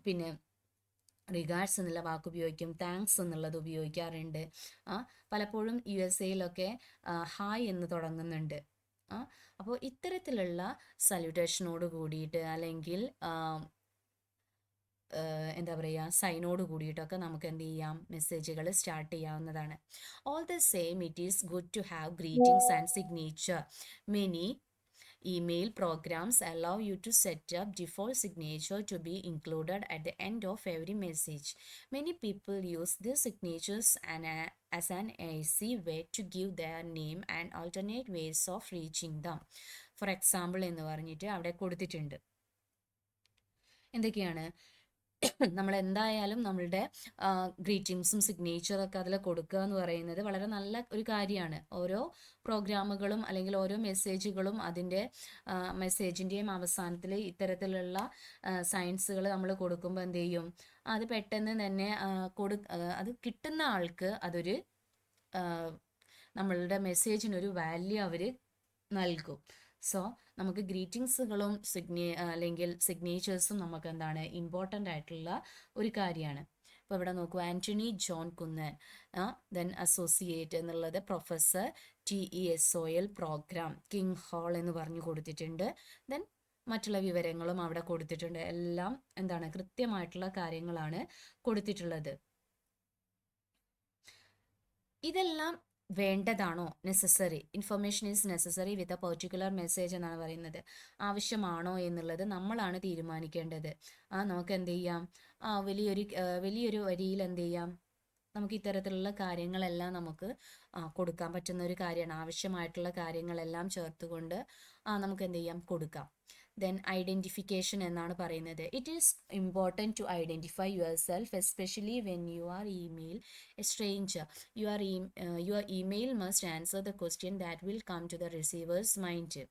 [SPEAKER 1] പിന്നെ regards എന്നുള്ള വാക്ക് ഉപയോഗിക്കും, താങ്ക്സ് എന്നുള്ളത് ഉപയോഗിക്കാറുണ്ട്. പലപ്പോഴും USA ഹായ് എന്ന് തുടങ്ങുന്നുണ്ട്. അപ്പോൾ ഇത്തരത്തിലുള്ള സല്യൂട്ടേഷനോട് കൂടിയിട്ട് അല്ലെങ്കിൽ എന്താ പറയുക, സൈനോട് കൂടിയിട്ടൊക്കെ നമുക്ക് എന്ത് ചെയ്യാം, മെസ്സേജുകൾ സ്റ്റാർട്ട് ചെയ്യാവുന്നതാണ്. All the same it is good to have greetings and signature. Many email programs allow you to set up default signature to be included at the end of every message. Many people use these signatures as an easy way to give their name and alternate ways of reaching them. For example എന്ന് പറഞ്ഞിട്ട് അവിടെ കൊടുത്തിട്ടുണ്ട്. എന്തൊക്കെയാണ്, നമ്മൾ എന്തായാലും നമ്മളുടെ ഗ്രീറ്റിംഗ്സും സിഗ്നേച്ചറൊക്കെ അതിൽ കൊടുക്കുക എന്ന് പറയുന്നത് വളരെ നല്ല ഒരു കാര്യമാണ്. ഓരോ പ്രോഗ്രാമുകളും അല്ലെങ്കിൽ ഓരോ മെസ്സേജുകളും അതിൻ്റെ മെസ്സേജിൻ്റെയും അവസാനത്തിൽ ഇത്തരത്തിലുള്ള സയൻസുകൾ നമ്മൾ കൊടുക്കുമ്പോൾ എന്ത് ചെയ്യും, അത് പെട്ടെന്ന് തന്നെ അത് കിട്ടുന്ന ആൾക്ക് അതൊരു നമ്മളുടെ മെസ്സേജിനൊരു വാല്യൂ അവർ നൽകും. സോ നമുക്ക് ഗ്രീറ്റിംഗ്സുകളും അല്ലെങ്കിൽ സിഗ്നേച്ചേഴ്സും നമുക്ക് എന്താണ് ഇമ്പോർട്ടൻ്റ് ആയിട്ടുള്ള ഒരു കാര്യമാണ്. ഇപ്പോൾ ഇവിടെ നോക്കൂ, ആൻ്റണി ജോൺ കുന്നൻ, ദെൻ അസോസിയേറ്റ് എന്നുള്ളത് professor TESOL program king hall എന്ന് പറഞ്ഞു കൊടുത്തിട്ടുണ്ട്. ദെൻ മറ്റുള്ള വിവരങ്ങളും അവിടെ കൊടുത്തിട്ടുണ്ട്. എല്ലാം എന്താണ് കൃത്യമായിട്ടുള്ള കാര്യങ്ങളാണ് കൊടുത്തിട്ടുള്ളത്. ഇതെല്ലാം വേണ്ടതാണോ, necessary information is necessary with a particular message എന്നാണ് പറയുന്നത്. ആവശ്യമാണോ എന്നുള്ളത് നമ്മളാണ് തീരുമാനിക്കേണ്ടത്. നമുക്ക് എന്ത് ചെയ്യാം, വലിയൊരു വരിയിൽ എന്ത് ചെയ്യാം, നമുക്ക് ഇത്തരത്തിലുള്ള കാര്യങ്ങളെല്ലാം നമുക്ക് കൊടുക്കാൻ പറ്റുന്ന ഒരു കാര്യമാണ്. ആവശ്യമായിട്ടുള്ള കാര്യങ്ങളെല്ലാം ചേർത്തുകൊണ്ട് നമുക്ക് എന്ത് ചെയ്യാം, കൊടുക്കാം. ദെൻ ഐഡൻറ്റിഫിക്കേഷൻ എന്നാണ് പറയുന്നത്. It is important to identify yourself especially when you are email a stranger. Your email must answer the question that will come to the receiver's mind.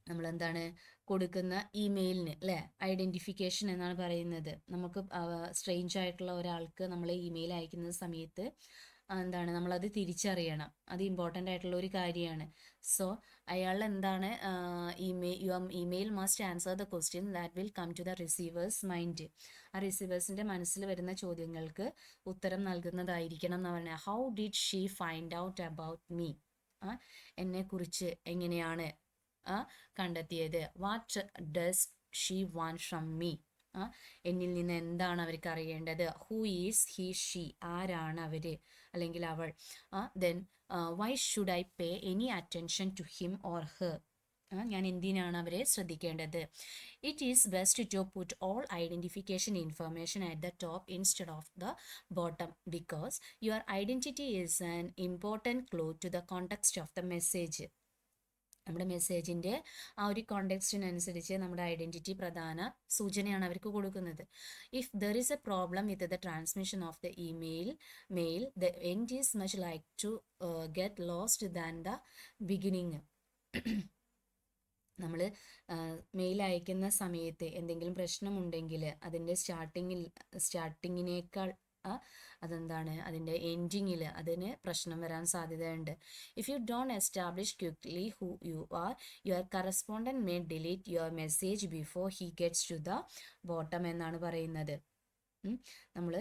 [SPEAKER 1] നമ്മളെന്താണ് കൊടുക്കുന്ന ഇമെയിലിന് അല്ലേ, ഐഡൻറ്റിഫിക്കേഷൻ എന്നാണ് പറയുന്നത്. നമുക്ക് സ്ട്രേഞ്ച് ആയിട്ടുള്ള ഒരാൾക്ക് നമ്മൾ ഇമെയിൽ അയക്കുന്ന സമയത്ത് എന്താണ് നമ്മളത് തിരിച്ചറിയണം. അത് ഇമ്പോർട്ടൻ്റ് ആയിട്ടുള്ള ഒരു കാര്യമാണ്. സോ അയാൾ എന്താണ് your email must answer the question that will come to the receiver's mind. ആ റിസീവേഴ്സിൻ്റെ മനസ്സിൽ വരുന്ന ചോദ്യങ്ങൾക്ക് ഉത്തരം നൽകുന്നതായിരിക്കണം എന്ന് പറഞ്ഞാൽ. How did she find out about me, എന്നെക്കുറിച്ച് എങ്ങനെയാണ് കണ്ടെത്തിയത്. What does she want from me, എന്നിൽ നിന്ന് എന്താണ് അവർക്ക് അറിയേണ്ടത്. ഹൂ ഈസ് ഹി ഷീ, ആരാണ് അവർ അല്ലെങ്കിൽ അവൾ. Then why should I pay any attention to him or her, ഞാൻ എന്തിനാണ് അവരെ ശ്രദ്ധിക്കേണ്ടത്. It is best to put all identification information at the top instead of the bottom because your identity is an important clue to the context of the message. നമ്മുടെ മെസ്സേജിൻ്റെ ആ ഒരു കോണ്ടെക്സ്റ്റിനനുസരിച്ച് നമ്മുടെ identity പ്രധാന സൂചനയാണ് അവർക്ക് കൊടുക്കുന്നത്. If there is a problem with the transmission of the mail the end is much like to get lost than the beginning. നമ്മൾ മെയിൽ അയക്കുന്ന സമയത്ത് എന്തെങ്കിലും പ്രശ്നമുണ്ടെങ്കിൽ അതിൻ്റെ സ്റ്റാർട്ടിങ്ങിനേക്കാൾ അതെന്താണ് അതിൻ്റെ എൻഡിങ്ങിൽ അതിന് പ്രശ്നം വരാൻ സാധ്യതയുണ്ട്. If you don't establish quickly who you are, your correspondent may delete your message before he gets to the bottom എന്നാണ് പറയുന്നത്. നമ്മൾ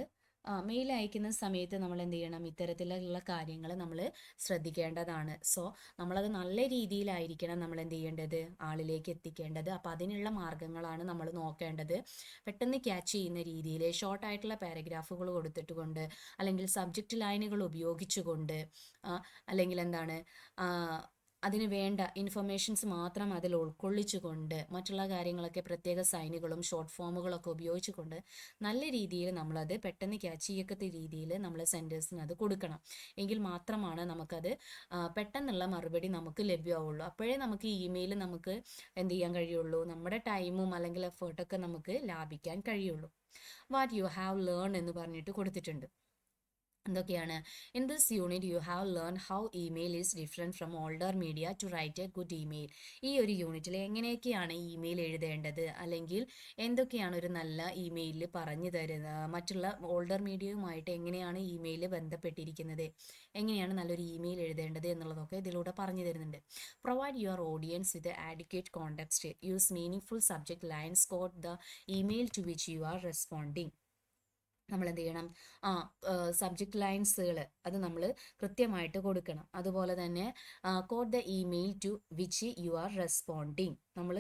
[SPEAKER 1] മെയിൽ അയക്കുന്ന സമയത്ത് നമ്മൾ എന്ത് ചെയ്യണം, ഇത്തരത്തിലുള്ള കാര്യങ്ങൾ നമ്മൾ ശ്രദ്ധിക്കേണ്ടതാണ്. സോ നമ്മളത് നല്ല രീതിയിലായിരിക്കണം നമ്മൾ എന്ത് ചെയ്യേണ്ടത്, ആളിലേക്ക് എത്തിക്കേണ്ടത്. അപ്പോൾ അതിനുള്ള മാർഗ്ഗങ്ങളാണ് നമ്മൾ നോക്കേണ്ടത്. പെട്ടെന്ന് ക്യാച്ച് ചെയ്യുന്ന രീതിയിൽ ഷോർട്ടായിട്ടുള്ള പാരഗ്രാഫുകൾ കൊടുത്തിട്ടുകൊണ്ട്, അല്ലെങ്കിൽ സബ്ജക്റ്റ് ലൈനുകൾ ഉപയോഗിച്ചുകൊണ്ട്, അല്ലെങ്കിൽ എന്താണ് അതിന് വേണ്ട ഇൻഫർമേഷൻസ് മാത്രം അതിൽ ഉൾക്കൊള്ളിച്ചുകൊണ്ട്, മറ്റുള്ള കാര്യങ്ങളൊക്കെ പ്രത്യേക സൈനുകളും ഷോർട്ട് ഫോമുകളൊക്കെ ഉപയോഗിച്ചുകൊണ്ട് നല്ല രീതിയിൽ നമ്മളത് പെട്ടെന്ന് ക്യാച്ച് ചെയ്യക്കത്ത രീതിയിൽ നമ്മൾ സെൻറ്റേഴ്സിന് അത് കൊടുക്കണം. എങ്കിൽ മാത്രമാണ് നമുക്കത് പെട്ടെന്നുള്ള മറുപടി നമുക്ക് ലഭ്യമാവുള്ളൂ. അപ്പോഴേ നമുക്ക് ഇമെയിൽ നമുക്ക് എന്ത് ചെയ്യാൻ കഴിയുള്ളൂ, നമ്മുടെ ടൈമും അല്ലെങ്കിൽ എഫേർട്ടൊക്കെ നമുക്ക് ലാഭിക്കാൻ കഴിയുള്ളൂ. വാട്ട് യു ഹാവ് ലേൺ എന്ന് പറഞ്ഞിട്ട് കൊടുത്തിട്ടുണ്ട്. എന്തൊക്കെയാണ്? In this unit you have learn how email is different from older media to write a good email. ഈ ഒരു യൂണിറ്റിൽ എങ്ങനെയൊക്കെയാണ് ഇമെയിൽ എഴുതേണ്ടത്, അല്ലെങ്കിൽ എന്തൊക്കെയാണ് ഒരു നല്ല ഇമെയിലിൽ പറഞ്ഞു തരുന്നത്, മറ്റുള്ള ഓൾഡർ മീഡിയയുമായിട്ട് എങ്ങനെയാണ് ഇമെയിൽ ബന്ധപ്പെട്ടിരിക്കുന്നത്, എങ്ങനെയാണ് നല്ലൊരു ഇമെയിൽ എഴുതേണ്ടത് എന്നുള്ളതൊക്കെ ഇതിലൂടെ പറഞ്ഞു തരുന്നുണ്ട്. Provide your audience with adequate context, use meaning subject lines, quote the email to which you are responding. നമ്മൾ എന്ത് ചെയ്യണം, സബ്ജക്റ്റ് ലൈൻസുകൾ അത് നമ്മൾ കൃത്യമായിട്ട് കൊടുക്കണം. അതുപോലെ തന്നെ quote the email to which you are responding, നമ്മൾ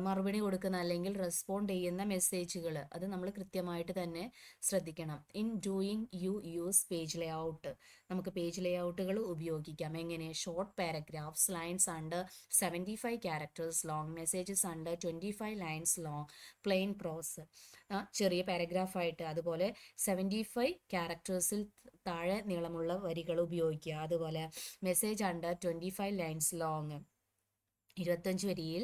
[SPEAKER 1] മറുപടി കൊടുക്കുന്ന അല്ലെങ്കിൽ റെസ്പോണ്ട് ചെയ്യുന്ന മെസ്സേജുകൾ അത് നമ്മൾ കൃത്യമായിട്ട് തന്നെ ശ്രദ്ധിക്കണം. In doing you use page layout, നമുക്ക് പേജ് ലേഔട്ടുകൾ ഉപയോഗിക്കാം. എങ്ങനെ? Short paragraphs, lines under 75 characters long, messages under 25 lines long, plain prose, ചെറിയ പാരഗ്രാഫായിട്ട്, അതുപോലെ 75 ക്യാരക്ടേഴ്സിൽ താഴെ നീളമുള്ള വരികൾ ഉപയോഗിക്കുക. അതുപോലെ മെസ്സേജ് അണ്ടർ 25 ലൈൻസ് ലോങ്, 25 വരിയിൽ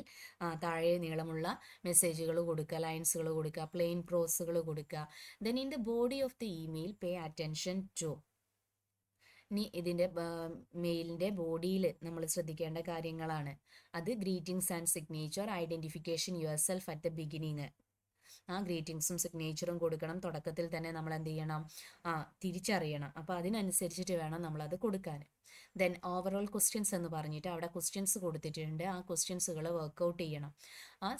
[SPEAKER 1] താഴെ നീളമുള്ള മെസ്സേജുകൾ കൊടുക്കുക, ലൈൻസുകൾ കൊടുക്കുക, പ്ലെയിൻ പ്രോസുകൾ കൊടുക്കുക. Then in the body of the email pay attention to. ഇനി ഇതിൻ്റെ മെയിലിൻ്റെ ബോഡിയിൽ നമ്മൾ ശ്രദ്ധിക്കേണ്ട കാര്യങ്ങളാണ്. അത് greetings and signature, identification yourself at the beginning. ഗ്രീറ്റിംഗ്സും സിഗ്നേച്ചറും കൊടുക്കണം. തുടക്കത്തിൽ തന്നെ നമ്മൾ എന്ത് ചെയ്യണം, തിരിച്ചറിയണം. അപ്പോൾ അതിനനുസരിച്ചിട്ട് വേണം നമ്മളത് കൊടുക്കാൻ. ദെൻ ഓവറോൾ ക്വസ്റ്റ്യൻസ് എന്ന് പറഞ്ഞിട്ട് അവിടെ ക്വസ്റ്റ്യൻസ് കൊടുത്തിട്ടുണ്ട്. ആ ക്വസ്റ്റ്യൻസുകൾ വർക്കൗട്ട് ചെയ്യണം.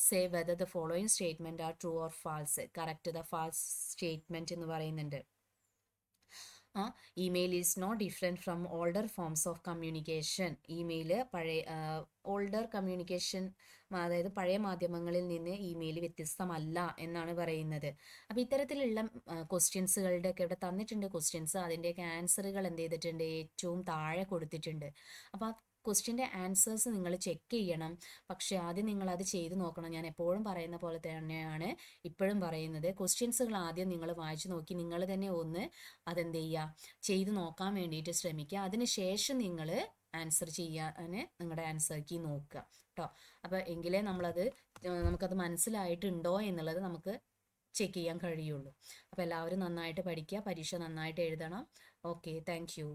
[SPEAKER 1] Say whether the following statement are true or false, correct the false statement എന്ന് പറയുന്നുണ്ട്. Email is not different from older forms of communication. Email പഴയ ഓൾഡർ കമ്മ്യൂണിക്കേഷൻ, അതായത് പഴയ മാധ്യമങ്ങളിൽ നിന്ന് ഇമെയിൽ വ്യത്യസ്തമല്ല എന്നാണ് പറയുന്നത്. അപ്പോൾ ഇത്തരത്തിലുള്ള ക്വസ്റ്റ്യൻസുകളുടെ ഒക്കെ ഇവിടെ തന്നിട്ടുണ്ട് ക്വസ്റ്റ്യൻസ്. അതിൻ്റെയൊക്കെ ആൻസറുകൾ എന്ത് ചെയ്തിട്ടുണ്ട്, ഏറ്റവും താഴെ കൊടുത്തിട്ടുണ്ട്. അപ്പോൾ ആ ക്വസ്റ്റ്യൻ്റെ ആൻസേഴ്സ് നിങ്ങൾ ചെക്ക് ചെയ്യണം. പക്ഷേ ആദ്യം നിങ്ങളത് ചെയ്ത് നോക്കണം. ഞാൻ എപ്പോഴും പറയുന്ന പോലെ തന്നെയാണ് ഇപ്പോഴും പറയുന്നത്. ക്വസ്റ്റ്യൻസുകൾ ആദ്യം നിങ്ങൾ വായിച്ചു നോക്കി നിങ്ങൾ തന്നെ ഒന്ന് അതെന്ത് ചെയ്യുക, ചെയ്ത് നോക്കാൻ വേണ്ടിയിട്ട് ശ്രമിക്കുക. അതിനുശേഷം നിങ്ങൾ ആൻസർ ചെയ്യാൻ നിങ്ങളുടെ ആൻസർ കീ നോക്കുക കേട്ടോ. അപ്പോൾ എങ്കിലേ നമുക്കത് മനസ്സിലായിട്ടുണ്ടോ എന്നുള്ളത് നമുക്ക് ചെക്ക് ചെയ്യാൻ കഴിയുള്ളൂ. അപ്പോൾ എല്ലാവരും നന്നായിട്ട് പഠിക്കുക, പരീക്ഷ നന്നായിട്ട് എഴുതണം. Okay, thank you.